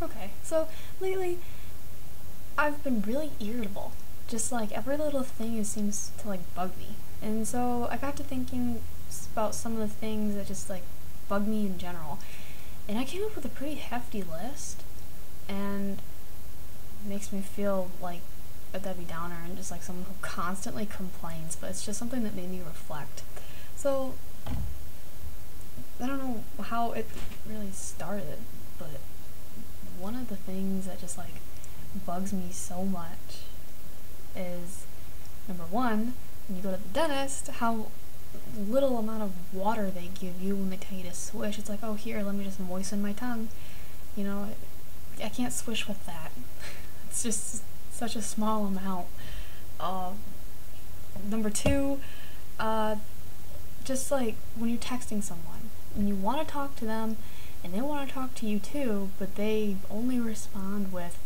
Okay, so lately I've been really irritable. Just like every little thing seems to like bug me. And so I got to thinking about some of the things that just like bug me in general. And I came up with a pretty hefty list, and it makes me feel like a Debbie Downer and just like someone who constantly complains, but it's just something that made me reflect. So I don't know how it really started, but one of the things that just like bugs me so much is, number one, when you go to the dentist, how little amount of water they give you when they tell you to swish. It's like, oh, here, let me just moisten my tongue. You know, I can't swish with that. It's just such a small amount. Number two, just like when you're texting someone and you want to talk to them and they want to talk to you too, but they only respond with,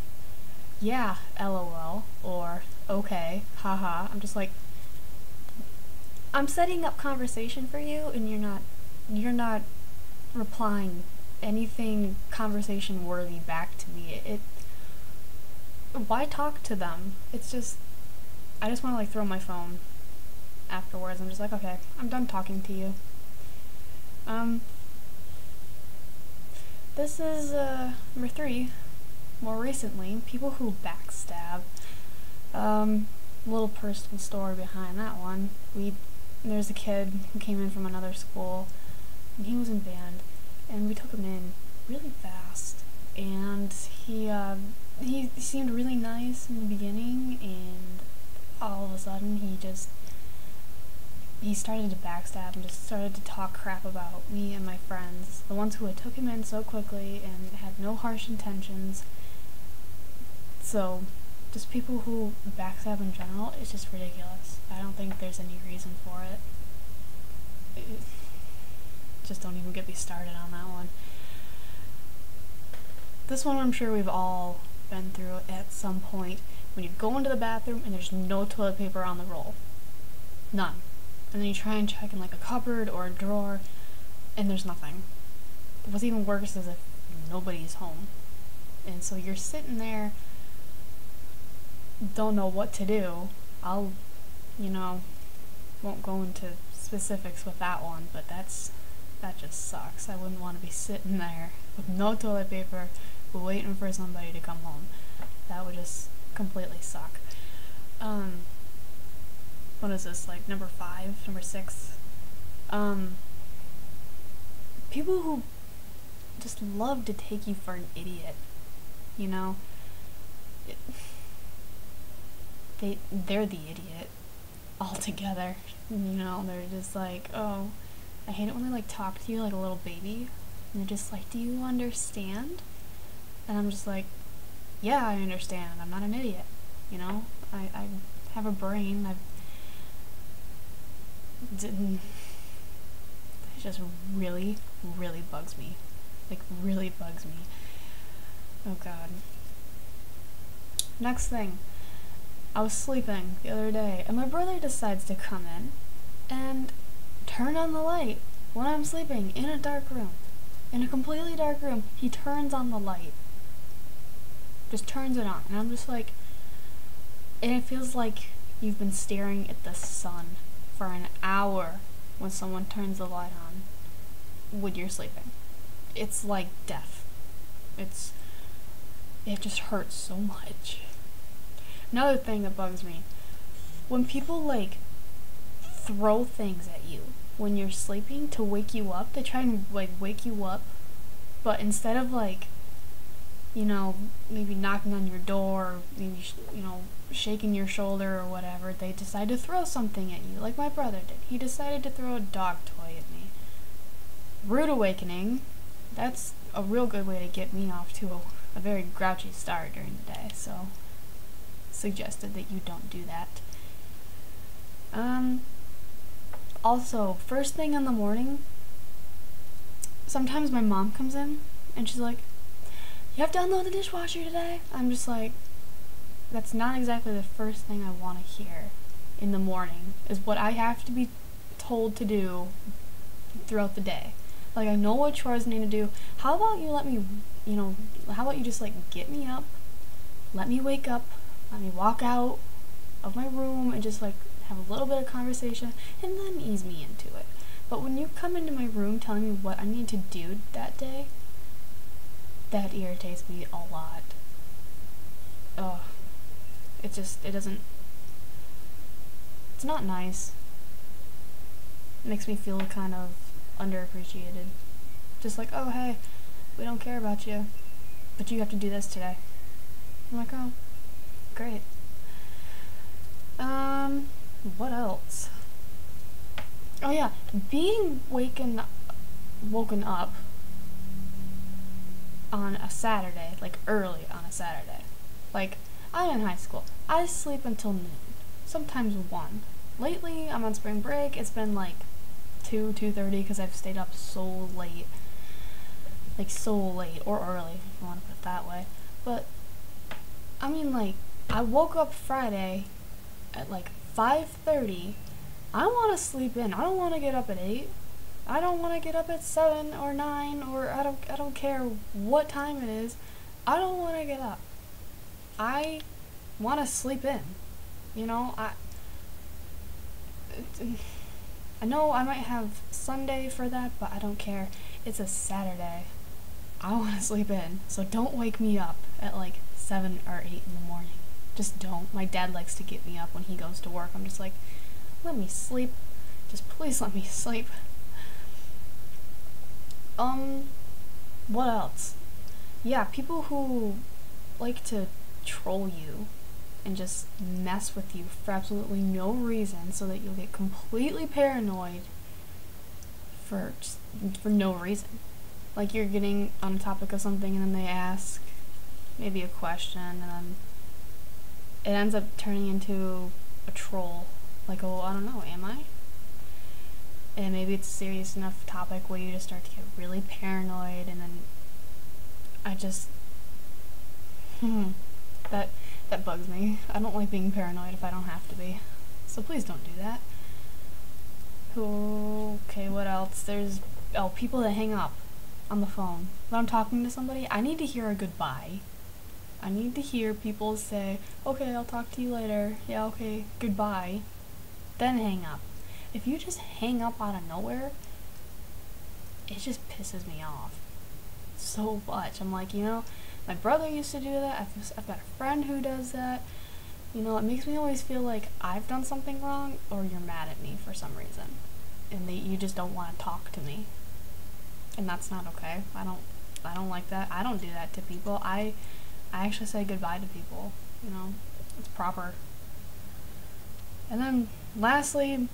yeah, lol, or okay, haha. I'm just like, I'm setting up conversation for you and you're not replying anything conversation worthy back to me. Why talk to them? It's just, I just want to like throw my phone afterwards. I'm just like, okay, I'm done talking to you. This is number three. More recently, people who backstab. Little personal story behind that one. There's a kid who came in from another school, and he was in band, and we took him in really fast, and he seemed really nice in the beginning, and all of a sudden he started to backstab and just started to talk crap about me and my friends, the ones who had took him in so quickly and had no harsh intentions. So just people who backstab in general, it's just ridiculous. I don't think there's any reason for it. Just don't even get me started on that one. This one I'm sure we've all been through at some point, when you go into the bathroom and there's no toilet paper on the roll. None. And then you try and check in like a cupboard or a drawer, and there's nothing. What's even worse is if nobody's home. And so you're sitting there, don't know what to do. Won't go into specifics with that one, but that just sucks. I wouldn't want to be sitting there with no toilet paper, waiting for somebody to come home. That would just completely suck. What is this, like number 5, number 6? People who just love to take you for an idiot, you know? They're the idiot altogether, you know? They're just like, oh, I hate it when they like talk to you like a little baby, and they're just like, do you understand? And I'm just like, yeah, I understand. I'm not an idiot, you know? I have a brain. It just really, really bugs me. Like, really bugs me. Oh god. Next thing. I was sleeping the other day, and my brother decides to come in and turn on the light when I'm sleeping in a dark room. In a completely dark room, he turns on the light. Just turns it on. And I'm just like, and it feels like you've been staring at the sun for an hour when someone turns the light on when you're sleeping. It's like death. It just hurts so much. Another thing that bugs me, when people like throw things at you when you're sleeping to wake you up, they try and like wake you up, but instead of like, you know, maybe knocking on your door, or maybe, shaking your shoulder or whatever, they decide to throw something at you, like my brother did. He decided to throw a dog toy at me. Rude awakening. That's a real good way to get me off to a very grouchy start during the day, so suggested that you don't do that. Also, first thing in the morning, sometimes my mom comes in and she's like, you have to unload the dishwasher today? I'm just like, that's not exactly the first thing I want to hear in the morning, is what I have to be told to do throughout the day. Like, I know what chores I need to do. How about you let me, how about you just, like, get me up, let me wake up, let me walk out of my room and just, like, have a little bit of conversation, and then ease me into it. But when you come into my room telling me what I need to do that day, that irritates me a lot. Ugh. It doesn't, it's not nice. It makes me feel kind of underappreciated. Just like, oh hey, we don't care about you, but you have to do this today. I'm like, oh, great. What else? Oh yeah, being woken up on a Saturday, like early on a Saturday. Like, I'm in high school. I sleep until noon, sometimes 1. Lately, I'm on spring break. It's been like 2:30 because I've stayed up so late. Like, so late, or early, if you want to put it that way. But, I mean, like, I woke up Friday at like 5:30. I want to sleep in. I don't want to get up at 8. I don't want to get up at 7 or 9, or I don't care what time it is. I don't want to get up. I want to sleep in. You know, I know I might have Sunday for that, but I don't care. It's a Saturday. I want to sleep in, so don't wake me up at like 7 or 8 in the morning. Just don't. My dad likes to get me up when he goes to work. I'm just like, let me sleep. Just please let me sleep. What else? Yeah, people who like to troll you and just mess with you for absolutely no reason so that you'll get completely paranoid for no reason. Like, you're getting on a topic of something and then they ask maybe a question and then it ends up turning into a troll. Like, oh, I don't know, am I? And maybe it's a serious enough topic where you just start to get really paranoid, and then I just that bugs me. I don't like being paranoid if I don't have to be. So please don't do that. Okay, what else? There's people that hang up on the phone. When I'm talking to somebody, I need to hear a goodbye. I need to hear people say, okay, I'll talk to you later. Yeah, okay, goodbye. Then hang up. If you just hang up out of nowhere, it just pisses me off so much. I'm like, my brother used to do that. I've got a friend who does that. It makes me always feel like I've done something wrong or you're mad at me for some reason. And you just don't want to talk to me. And that's not okay. I don't like that. I don't do that to people. I actually say goodbye to people. It's proper. And then lastly,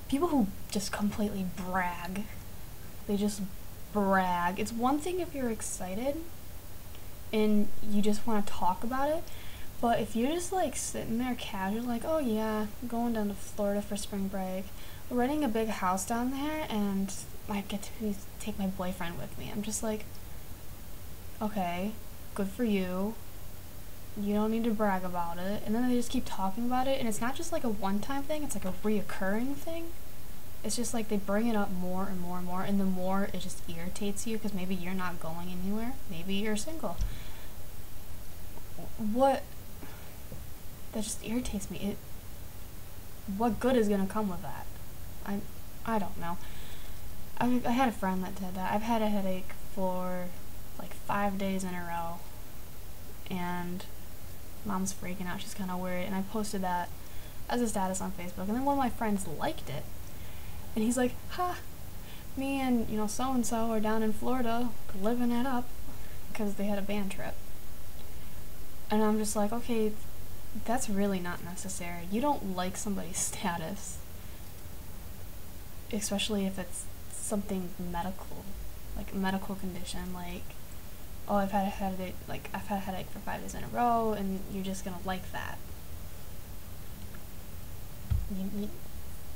people who just completely brag. They just brag. It's one thing if you're excited and you just want to talk about it, but if you're just like sitting there casual, like, oh yeah, I'm going down to Florida for spring break, we're renting a big house down there and I get to take my boyfriend with me. I'm just like, okay, good for you. You don't need to brag about it. And then they just keep talking about it, and it's not just like a one-time thing, it's like a reoccurring thing. It's just like they bring it up more and more and more, and the more it just irritates you because maybe you're not going anywhere. Maybe you're single. That just irritates me. What good is gonna come with that? I don't know. I had a friend that did that. I've had a headache for like 5 days in a row, and mom's freaking out. She's kind of worried, and I posted that as a status on Facebook, and then one of my friends liked it, and he's like, ha, me and so-and-so are down in Florida living it up because they had a band trip. And I'm just like, okay, that's really not necessary. You don't like somebody's status, especially if it's something medical, like a medical condition, like, oh, I've had a headache for 5 days in a row, and you're just gonna like that.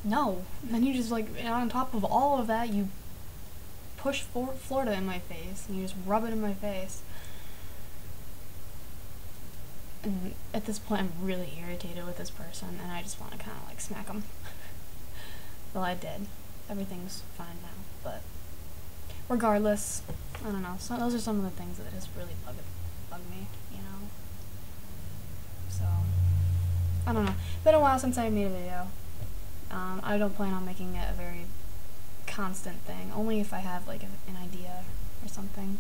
No. Then you just, like, on top of all of that, you push Florida in my face, and you just rub it in my face. And at this point, I'm really irritated with this person, and I just want to kind of, like, smack him. Well, I did. Everything's fine now, but regardless, I don't know. So those are some of the things that just really bug me, you know. So I don't know. It's been a while since I made a video. I don't plan on making it a very constant thing. Only if I have like an idea or something.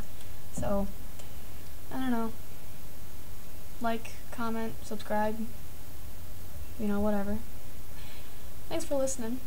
So I don't know. Like, comment, subscribe. You know, whatever. Thanks for listening.